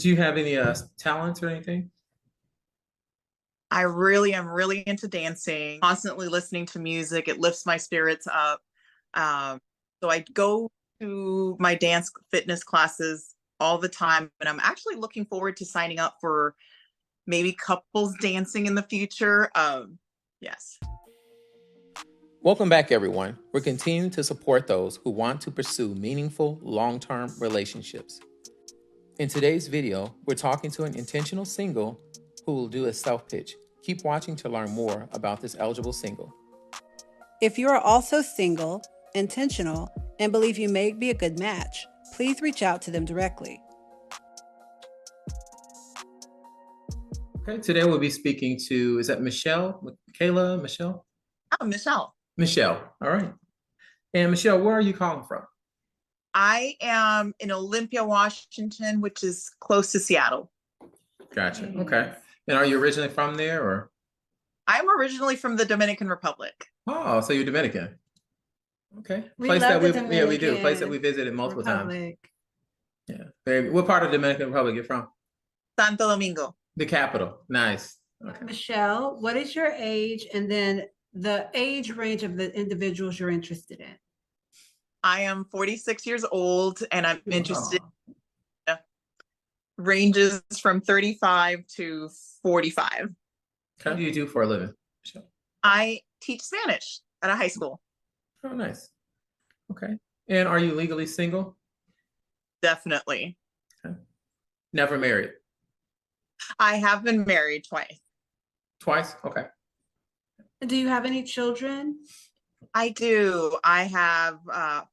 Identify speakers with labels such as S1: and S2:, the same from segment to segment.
S1: Do you have any talents or anything?
S2: I really am really into dancing, constantly listening to music. It lifts my spirits up. So I go to my dance fitness classes all the time, and I'm actually looking forward to signing up for maybe couples dancing in the future. Yes.
S1: Welcome back, everyone. We're continuing to support those who want to pursue meaningful, long-term relationships. In today's video, we're talking to an intentional single who will do a self-pitch. Keep watching to learn more about this eligible single.
S3: If you are also single, intentional, and believe you may be a good match, please reach out to them directly.
S1: Okay, today we'll be speaking to, is that Michelle? Kayla, Michelle?
S2: Oh, Michelle.
S1: Michelle, all right. And Michelle, where are you calling from?
S2: I am in Olympia, Washington, which is close to Seattle.
S1: Gotcha, okay. And are you originally from there, or?
S2: I'm originally from the Dominican Republic.
S1: Oh, so you're Dominican. Okay.
S3: We
S1: Place
S3: love
S1: that
S3: the
S1: we we do.
S3: Dominican
S1: Place that we visited multiple times.
S3: Republic.
S1: Yeah. Very, what part of Dominican Republic you're from?
S2: Santo Domingo.
S1: The capital. Nice. Okay.
S3: Michelle, what is your age and then the age range of the individuals you're interested in?
S2: I am 46 years old, and I'm interested
S1: Oh.
S2: in ranges from 35 to 45.
S1: What do you do for a living, Michelle?
S2: I teach Spanish at a high school.
S1: Oh, nice. Okay. And are you legally single?
S2: Definitely.
S1: Okay. Never married?
S2: I have been married twice.
S1: Twice? Okay.
S3: Do you have any children?
S2: I do. I have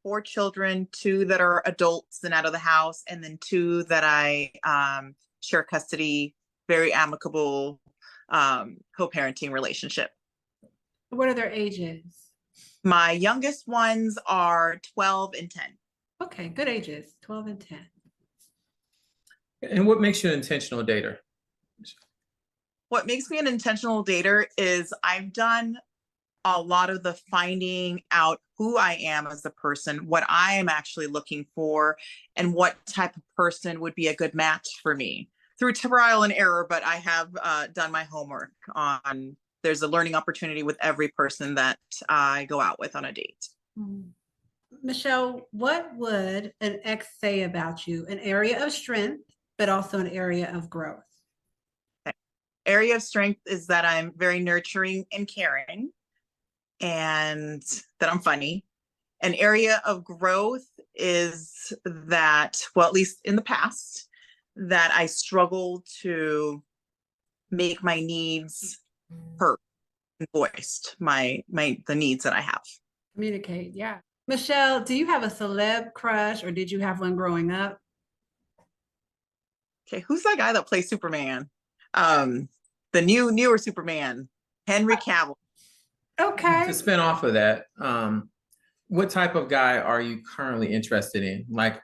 S2: 4 children, 2 that are adults and out of the house, and then 2 that I share custody, very amicable co-parenting relationship.
S3: What are their ages?
S2: My youngest ones are 12 and 10.
S3: Okay, good ages, 12 and 10.
S1: And what makes you an intentional dater?
S2: What makes me an intentional dater is I've done a lot of the finding out who I am as a person, what I am actually looking for, and what type of person would be a good match for me through trial and error. But I have done my homework on, there's a learning opportunity with every person that I go out with on a date.
S3: Michelle, what would an ex say about you? An area of strength, but also an area of growth.
S2: Okay. Area of strength is that I'm very nurturing and caring, and that I'm funny. An area of growth is that, well, at least in the past, that I struggle to make my needs heard and voiced, the needs that I have.
S3: Communicate, yeah. Michelle, do you have a celeb crush, or did you have one growing up?
S2: Okay, who's that guy that plays Superman? The newer Superman, Henry Cavill.
S3: Okay.
S1: To spin off of that, what type of guy are you currently interested in? Like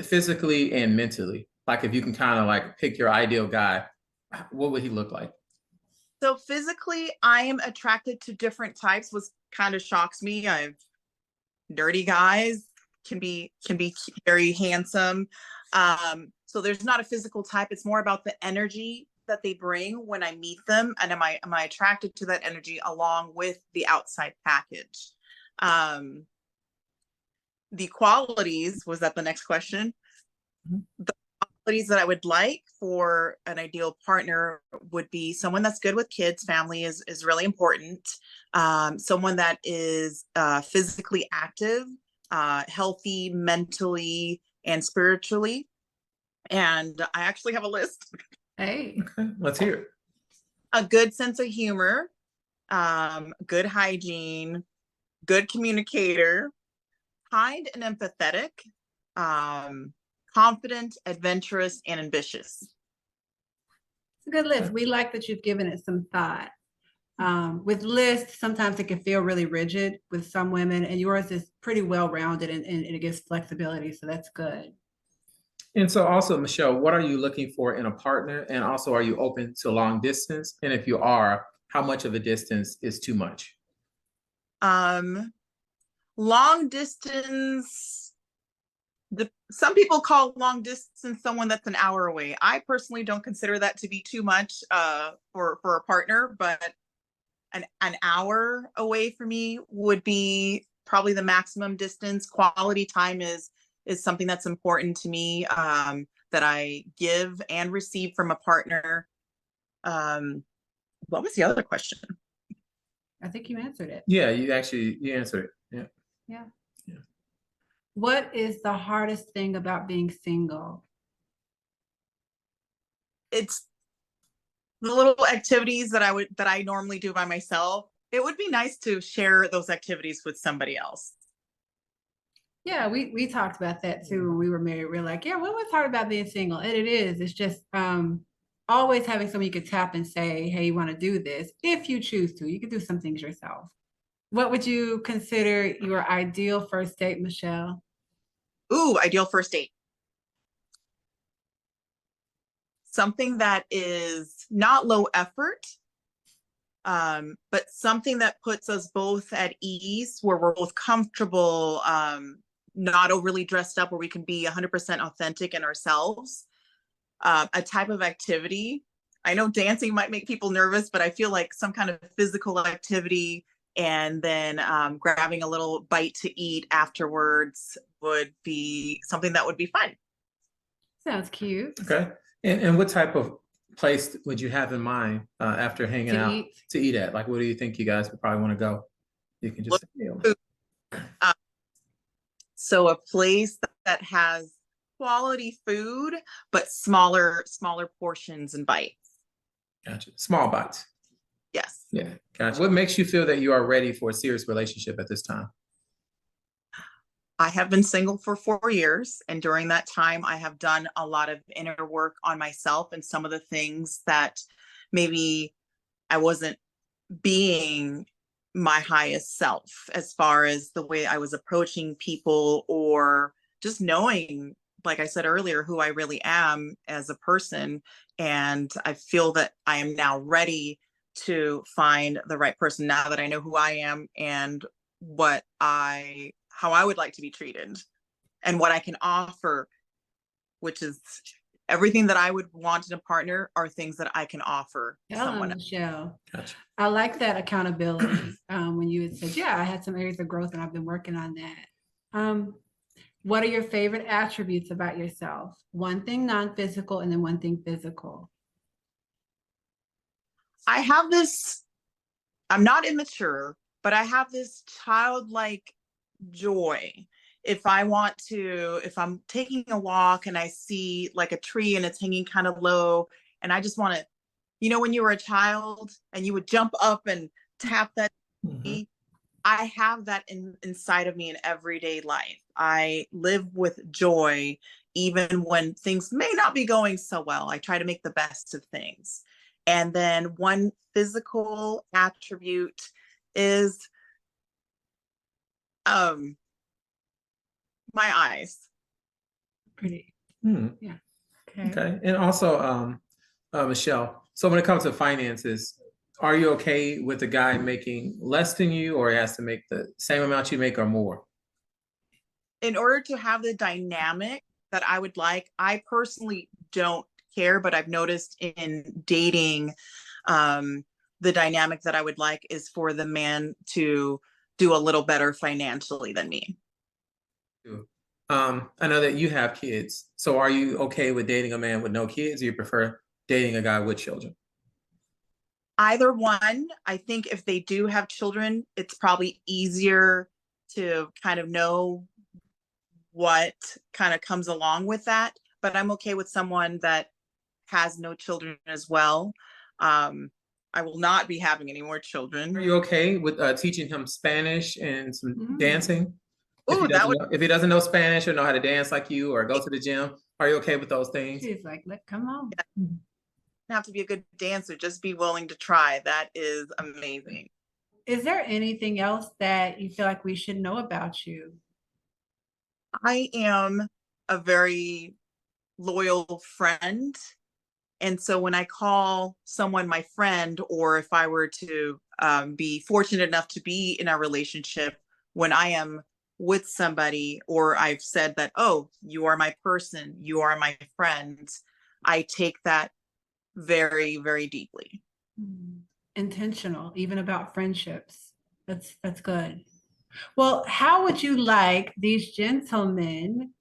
S1: physically and mentally? Like if you can kind of like pick your ideal guy, what would he look like?
S2: So physically, I am attracted to different types, which kind of shocks me. Nerdy guys can be very handsome. So there's not a physical type. It's more about the energy that they bring when I meet them, and am I attracted to that energy along with the outside package. The qualities, was that the next question? Mm-hmm. The qualities that I would like for an ideal partner would be someone that's good with kids. Family is really important. Someone that is physically active, healthy mentally and spiritually. And I actually have a list.
S3: Hey,
S1: okay, let's hear it.
S2: A good sense of humor, good hygiene, good communicator, kind and empathetic, confident, adventurous, and ambitious.
S3: It's a good list. We like that you've given it some thought. With lists, sometimes it can feel really rigid with some women, and yours is pretty well-rounded and it gives flexibility, so that's good.
S1: And so also, Michelle, what are you looking for in a partner? And also, are you open to long distance? And if you are, how much of a distance is too much?
S2: Long distance Some people call long distance someone that's an hour away. I personally don't consider that to be too much for a partner, but an hour away for me would be probably the maximum distance. Quality time is something that's important to me, that I give and receive from a partner. What was the other question?
S3: I think you answered it.
S1: Yeah, you answered it. Yeah.
S3: Yeah. What is the hardest thing about being single?
S2: It's the little activities that I normally do by myself. It would be nice to share those activities with somebody else.
S3: Yeah, we talked about that too when we were married. We're like, yeah, what was hard about being single? And it is. It's just always having someone you could tap and say, hey, you want to do this? If you choose to, you can do some things yourself. What would you consider your ideal first date, Michelle?
S2: Ooh, ideal first date. Something that is not low effort, but something that puts us both at ease, where we're both comfortable, not overly dressed up, where we can be 100% authentic in ourselves. A type of activity. I know dancing might make people nervous, but I feel like some kind of physical activity and then grabbing a little bite to eat afterwards would be something that would be fun.
S3: Sounds cute.
S1: Okay. And what type of place would you have in mind after hanging out to eat at? Like, what do you think you guys would probably want to go? You can just
S2: so a place that has quality food, but smaller portions and bites.
S1: Gotcha. Small bites.
S2: Yes.
S1: Yeah. Gotcha. What makes you feel that you are ready for a serious relationship at this time?
S2: I have been single for 4 years, and during that time, I have done a lot of inner work on myself and some of the things that maybe I wasn't being my highest self, as far as the way I was approaching people, or just knowing, like I said earlier, who I really am as a person. And I feel that I am now ready to find the right person, now that I know who I am and how I would like to be treated and what I can offer, which is everything that I would want in a partner are things that I can offer someone else.
S3: Michelle.
S1: Gotcha.
S3: I like that accountability. When you had said, yeah, I had some areas of growth and I've been working on that. What are your favorite attributes about yourself? One thing non-physical and then one thing physical.
S2: I have this, I'm not immature, but I have this childlike joy. If I'm taking a walk and I see like a tree and it's hanging kind of low, and I just want to, when you were a child and you would jump up and tap that tree, I have that inside of me in everyday life. I live with joy, even when things may not be going so well. I try to make the best of things. And then one physical attribute is my eyes.
S3: Pretty.
S1: Yeah. Okay. And also, Michelle, so when it comes to finances, are you okay with a guy making less than you, or he has to make the same amount you make or more?
S2: In order to have the dynamic that I would like, I personally don't care, but I've noticed in dating, the dynamic that I would like is for the man to do a little better financially than me.
S1: I know that you have kids. So are you okay with dating a man with no kids, or you prefer dating a guy with children?
S2: Either one. I think if they do have children, it's probably easier to kind of know what kind of comes along with that. But I'm okay with someone that has no children as well. I will not be having any more children.
S1: Are you okay with teaching him Spanish and some dancing?
S2: Ooh,
S1: If he doesn't know Spanish or know how to dance like you or go to the gym, are you okay with those things?
S3: She's like, come on.
S2: Yeah. Have to be a good dancer, just be willing to try. That is amazing.
S3: Is there anything else that you feel like we should know about you?
S2: I am a very loyal friend. And so when I call someone my friend, or if I were to be fortunate enough to be in a relationship, when I am with somebody, or I've said that, oh, you are my person, you are my friend, I take that very, very deeply.
S3: Intentional, even about friendships. That's good. Well, how would you like these gentlemen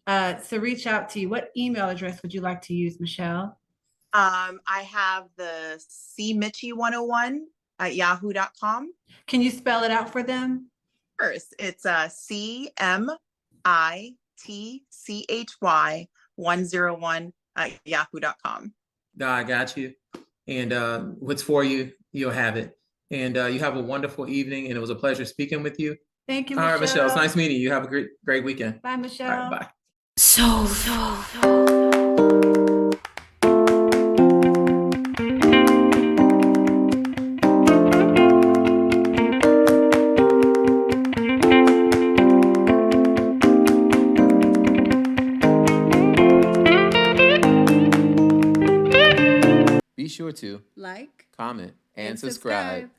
S3: to reach out to you? What email address would you like to use, Michelle?
S2: I have the cmitchy101 at yahoo.com.
S3: Can you spell it out for them?
S2: First, it's CMITCHY101 at yahoo.com.
S1: God got you. And what's for you, you'll have it. And you have a wonderful evening. And it was a pleasure speaking with you.
S3: Thank you,
S1: All
S3: Michelle.
S1: right, Michelle. It's nice meeting you. You have a great weekend.
S3: Bye, Michelle.
S1: All right, bye.
S4: So.
S1: Be sure to
S3: Like
S1: comment and
S3: and
S1: subscribe.
S3: subscribe.